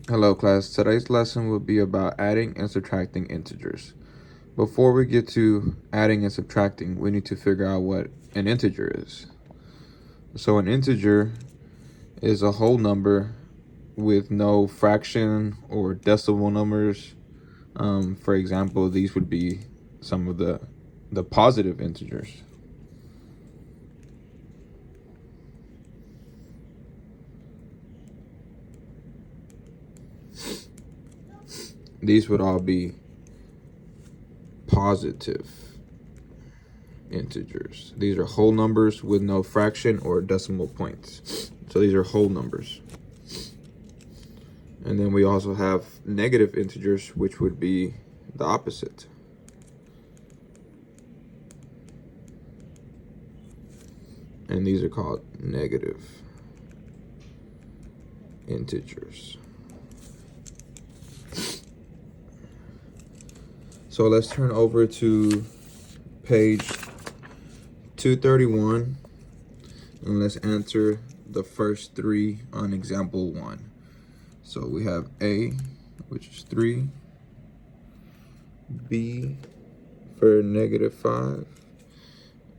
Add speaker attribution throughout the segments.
Speaker 1: Hello class, today's lesson will be about adding and subtracting integers. Before we get to adding and subtracting, we need to figure out what an integer is. So an integer is a whole number with no fraction or decimal numbers. For example, these would be some of the positive integers. These would all be positive integers. These are whole numbers with no fraction or decimal points. So these are whole numbers. And then we also have negative integers, which would be the opposite. And these are called negative integers. So let's turn over to page 231 and let's answer the first three on example 1. So we have A, which is 3, B for -5,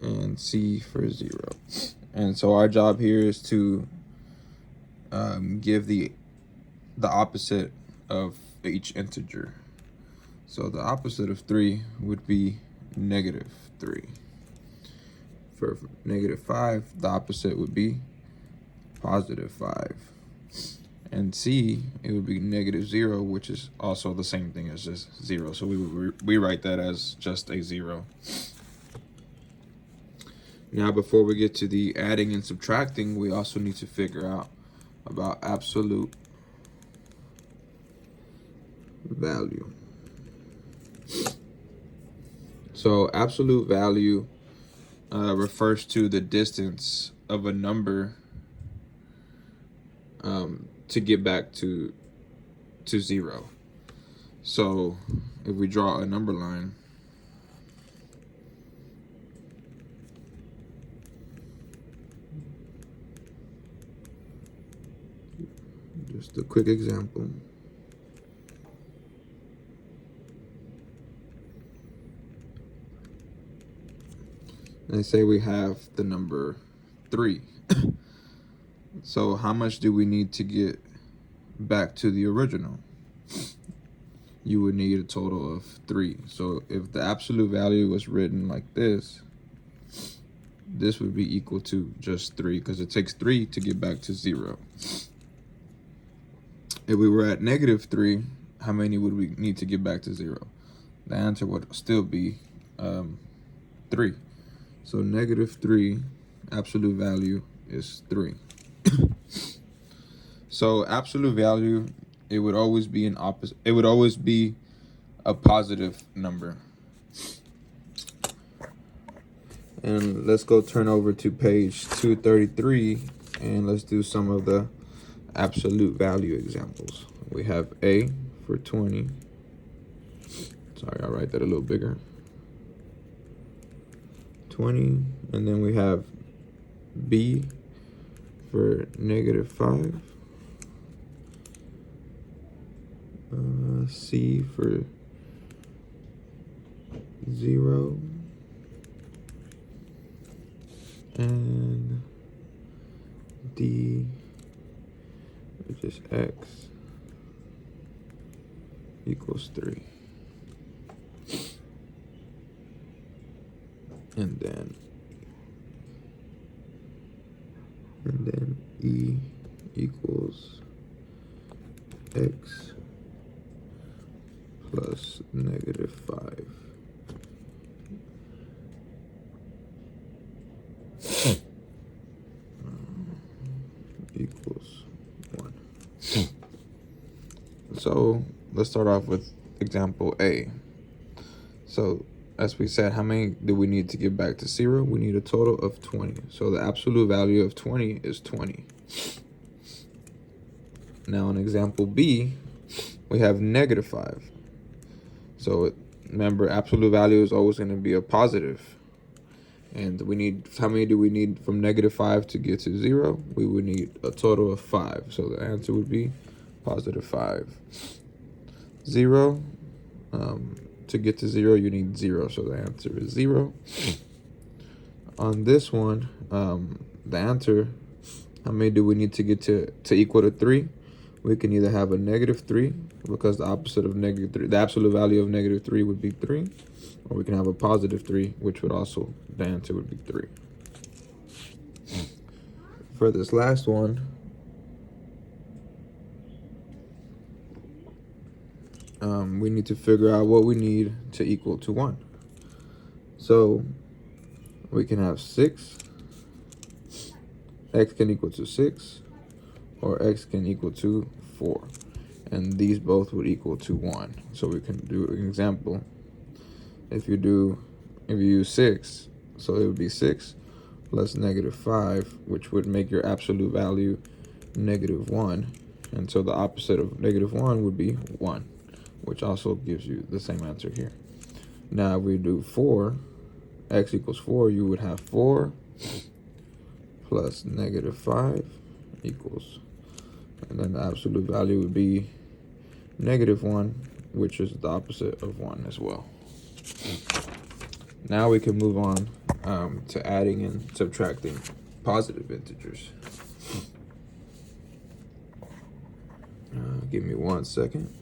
Speaker 1: and C for 0. And so our job here is to give the opposite of each integer. So the opposite of 3 would be -3. For -5, the opposite would be +5. And C, it would be -0, which is also the same thing as just 0. So we write that as just a 0. Now, before we get to the adding and subtracting, we also need to figure out about absolute value. So absolute value refers to the distance of a number to get back to 0. So if we draw a number line, just a quick example. Let's say we have the number 3. So how much do we need to get back to the original? You would need a total of 3. So if the absolute value was written like this would be equal to just 3, because it takes 3 to get back to 0. If we were at -3, how many would we need to get back to 0? The answer would still be 3. So -3, absolute value is 3. So absolute value, it would always be an opposite. It would always be a positive number. And let's go turn over to page 233 and let's do some of the absolute value examples. We have A for 20. Sorry, I'll write that a little bigger. 20, and then we have B for -5, C for 0, and D, which is X, equals 3. And then E equals X plus -5. Equals 1. So let's start off with example A. So as we said, how many do we need to get back to 0? We need a total of 20. So the absolute value of 20 is 20. Now in example B, we have -5. So remember, absolute value is always going to be a positive. And we need, how many do we need from -5 to get to 0? We would need a total of 5. So the answer would be positive 5. 0. To get to 0, you need 0, so the answer is 0. On this one, the answer, how many do we need to get to equal to 3? We can either have a negative 3, because the opposite of negative 3, the absolute value of negative 3 would be 3, or we can have a positive 3, which would also, the answer would be 3. For this last one, we need to figure out what we need to equal to 1. So we can have 6, x can equal to 6, or x can equal to 4. And these both would equal to 1. So we can do an example. If you use 6, so it would be 6 plus negative 5, which would make your absolute value negative 1. And so the opposite of negative 1 would be 1, which also gives you the same answer here. Now, if we do 4, x equals 4, you would have 4 plus negative 5 equals, and then the absolute value would be negative 1, which is the opposite of 1 as well. Now we can move on to adding and subtracting positive integers. Give me 1 second.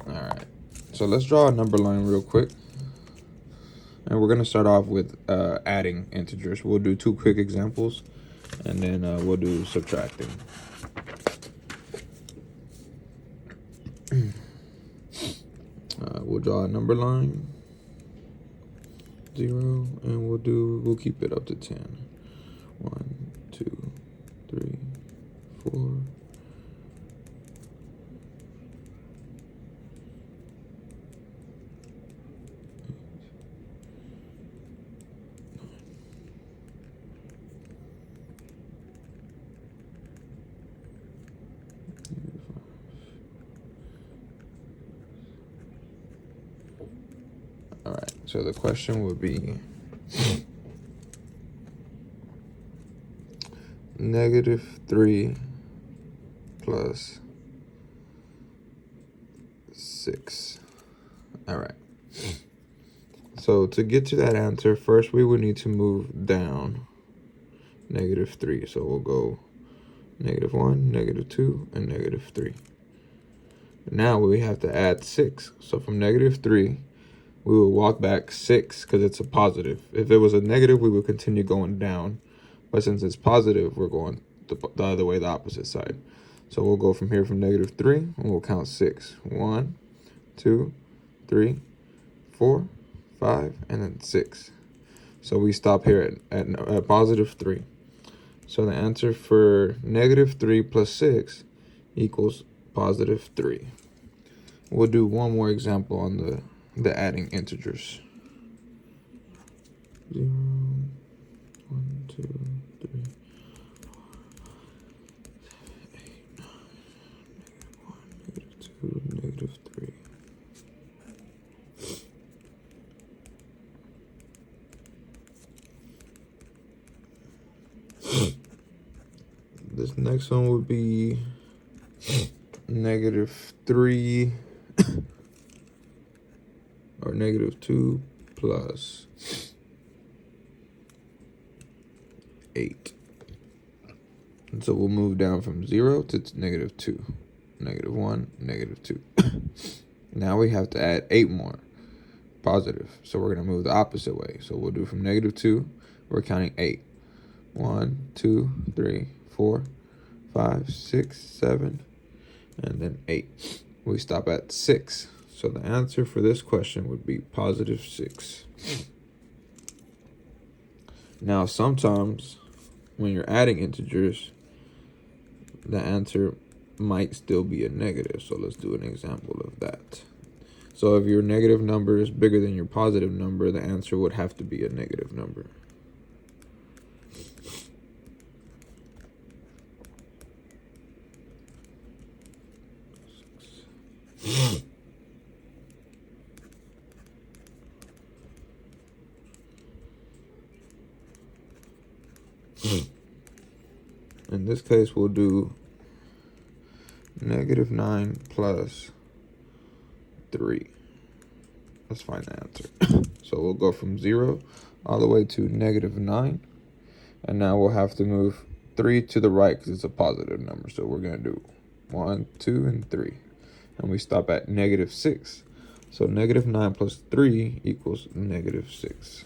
Speaker 1: All right, so let's draw a number line real quick. And we're gonna start off with adding integers. We'll do 2 quick examples, and then we'll do subtracting. We'll draw a number line, 0, and we'll keep it up to 10. 1, 2, 3, 4. All right, so the question would be negative 3 plus 6. All right. So to get to that answer, first we would need to move down negative 3. So we'll go negative 1, negative 2, and negative 3. Now we have to add 6. So from negative 3, we will walk back 6 because it's a positive. If it was a negative, we would continue going down. But since it's positive, we're going the other way, the opposite side. So we'll go from here from negative 3, and we'll count 6. 1, 2, 3, 4, 5, and then 6. So we stop here at positive 3. So the answer for negative 3 plus 6 equals positive 3. We'll do one more example on the adding integers. 0, 1, 2, 3, 4, 5, 6, 7, 8, 9, -1, -2, -3. This next one would be negative 3 or negative 2 plus 8. And so we'll move down from 0 to negative 2, negative 1, negative 2. Now we have to add 8 more positive. So we're going to move the opposite way. So we'll do from negative 2, we're counting 8. 1, 2, 3, 4, 5, 6, 7, and then 8. We stop at 6. So the answer for this question would be positive 6. Now, sometimes when you're adding integers, the answer might still be a negative. So let's do an example of that. So if your negative number is bigger than your positive number, the answer would have to be a negative number. In this case, we'll do -9 plus 3. Let's find the answer. So we'll go from 0 all the way to -9. And now we'll have to move 3 to the right because it's a positive number. So we're going to do 1, 2, and 3. And we stop at -6. So -9 plus 3 equals -6.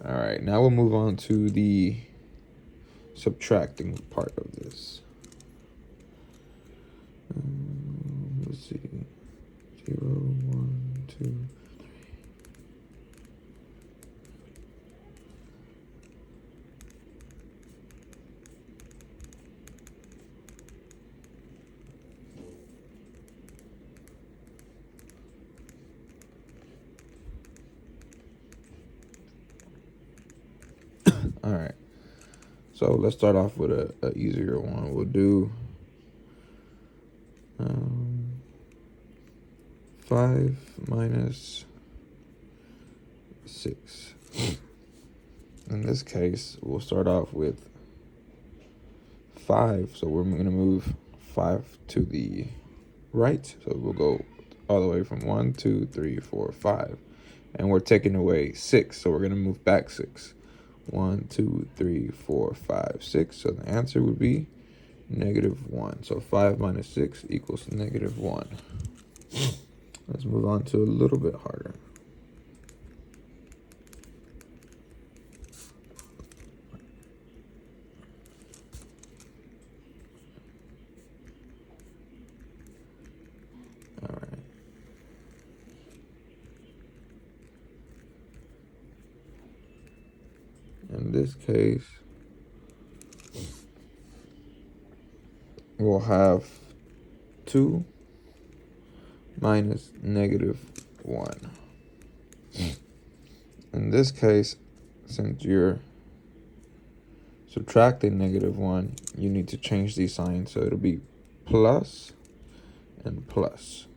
Speaker 1: All right, now we'll move on to the subtracting part of this. Let's see. 0, 1, 2, 3. All right, so let's start off with a easier one. We'll do 5 minus 6. In this case, we'll start off with 5. So we're going to move 5 to the right. So we'll go all the way from 1, 2, 3, 4, 5. And we're taking away 6. So we're going to move back 6. 1, 2, 3, 4, 5, 6. So the answer would be -1. So 5 minus 6 equals -1. Let's move on to a little bit harder. All right. In this case, we'll have 2 minus -1. In this case, since you're subtracting -1, you need to change these signs. So it'll be plus and plus.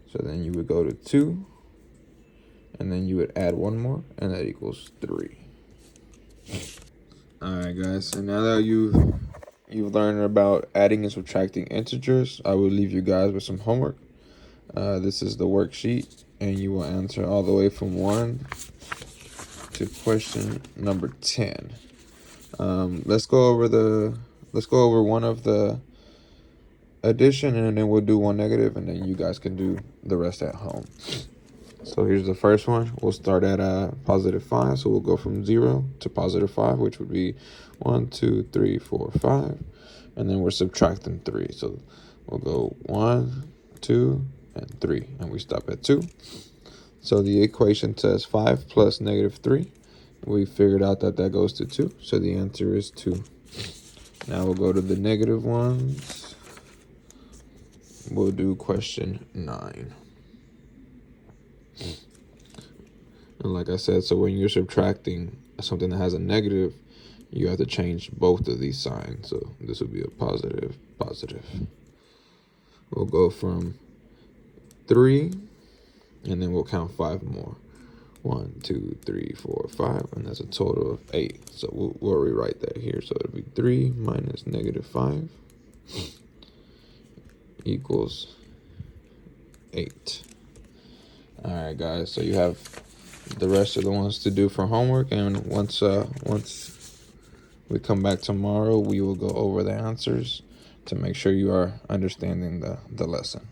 Speaker 1: So then you would go to 2, and then you would add one more, and that equals 3. All right, guys. So now that you've learned about adding and subtracting integers, I will leave you guys with some homework. This is the worksheet, and you will answer all the way from 1 to question number 10. Let's go over one of the addition, and then we'll do one negative, and then you guys can do the rest at home. So here's the first one. We'll start at +5. So we'll go from 0 to +5, which would be 1, 2, 3, 4, 5. And then we're subtracting 3. So we'll go 1, 2, and 3. And we stop at 2. So the equation says 5 plus -3. We figured out that that goes to 2. So the answer is 2. Now we'll go to the negative ones. We'll do question 9. And like I said, so when you're subtracting something that has a negative, you have to change both of these signs. So this would be a positive, positive. We'll go from 3, and then we'll count 5 more. 1, 2, 3, 4, 5, and that's a total of 8. So we'll rewrite that here. So it'll be 3 minus -5 equals 8. All right, guys. So you have the rest of the ones to do for homework, and once we come back tomorrow, we will go over the answers to make sure you are understanding the lesson.